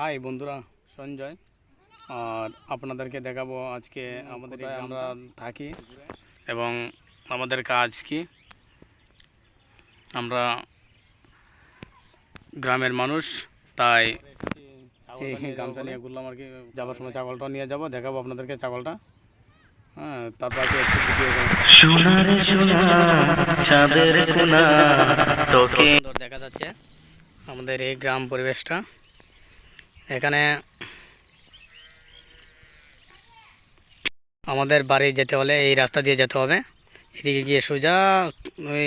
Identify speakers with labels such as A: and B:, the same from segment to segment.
A: High বন্ধুরা, সঞ্জয়। আর আপনাদেরকে দেখাবো আজকে আমাদের আমরা থাকি এবং আমাদের কাজ কি। আমরা গ্রামের মানুষ, তাই গামছা নিয়ে ঘুরলাম আর কি। যাবার সময় ছাগলটা নিয়ে যাব, দেখাবো আপনাদেরকে ছাগলটা। হ্যাঁ, তারপর একটু ভিডিও দেখা যাচ্ছে আমাদের এই গ্রাম পরিবেশটা। এখানে আমাদের বাড়ি যেতে হলে এই রাস্তা দিয়ে যেতে হবে। এদিকে গিয়ে সোজা ওই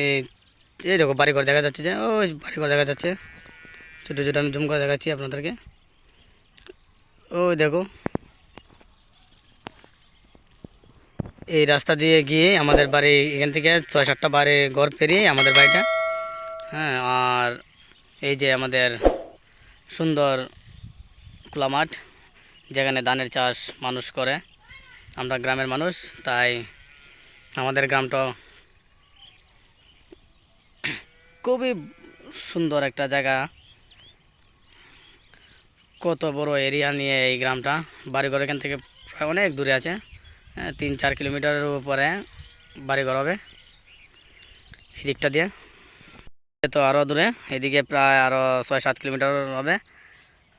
A: এই দেখো বাড়িঘর দেখা যাচ্ছে, যে ওই বাড়িঘর দেখা যাচ্ছে ছোটো ছোটো। আমি জুম করে দেখাচ্ছি আপনাদেরকে। ওই দেখো, এই রাস্তা দিয়ে গিয়ে আমাদের বাড়ি, এখান থেকে 6-7টা বাড়ি ঘর পেরিয়ে আমাদের বাড়িটা। হ্যাঁ, আর এই যে আমাদের সুন্দর খোলা মাঠ, যেখানে ধানের চাষ মানুষ করে। আমরা গ্রামের মানুষ, তাই আমাদের গ্রামটা খুবই সুন্দর একটা জায়গা। কত বড় এরিয়া নিয়ে এই গ্রামটা। বাড়িঘর এখান থেকে প্রায় অনেক দূরে আছে, 3-4 কিলোমিটারের উপরে বাড়িঘর হবে এই দিকটা দিয়ে। তো আরও দূরে, এদিকে প্রায় আরও 6-7 কিলোমিটার হবে।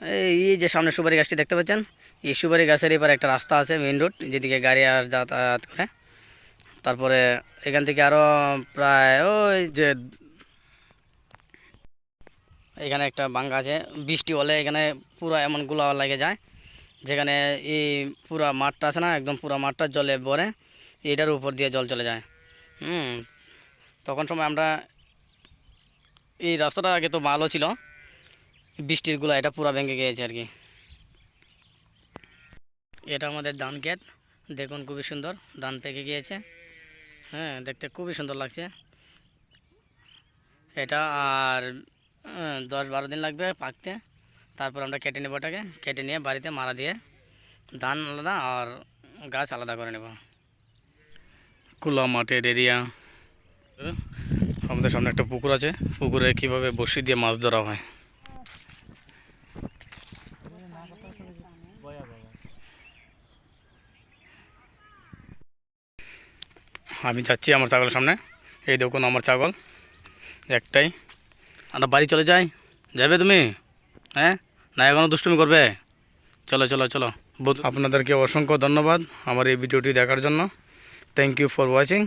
A: এই যে সামনে সুপারি গাছটি দেখতে পাচ্ছেন, এই সুপারি গাছের এবার একটা রাস্তা আছে, মেইন রোড, যেদিকে গাড়ি আর যাতায়াত করে। তারপরে এখান থেকে আরও প্রায় ওই যে এখানে একটা বাঙ্গা আছে, বৃষ্টি হলে এখানে পুরো এমন গোলা লেগে যায়, যেখানে এই পুরা মাঠটা আছে না, একদম পুরা মাঠটা জলে ভরে, এটার উপর দিয়ে জল চলে যায়। তখন সময় আমরা এই রাস্তাটা আগে তো ভালো ছিল, বৃষ্টির গোলা এটা পুরা ভেঙে গিয়েছে আর কি। এটা আমাদের ধান ক্ষেত, দেখুন খুবই সুন্দর ধান পেকে গিয়েছে। হ্যাঁ, দেখতে খুবই সুন্দর লাগছে এটা। আর 10-12 দিন লাগবে পাকতে। তারপর আমরা কেটে নেব, ওটাকে কেটে নিয়ে বাড়িতে মারা দিয়ে ধান আলাদা আর গাছ আলাদা করে নেব। খোলা মাঠের এরিয়া। আমাদের সামনে একটা পুকুর আছে, পুকুরে কীভাবে বড়শি দিয়ে মাছ ধরা হয়। আমি যাচ্ছি আমার ছাগলের সামনে। এই দেখুন আমার ছাগল একটাই। আমরা বাড়ি চলে যাই, যাবে তুমি? হ্যাঁ, না এখনও দুষ্টুমি করবে? চলো চলো চলো। আপনাদেরকে অসংখ্য ধন্যবাদ আমার এই ভিডিওটি দেখার জন্য। Thank you for watching.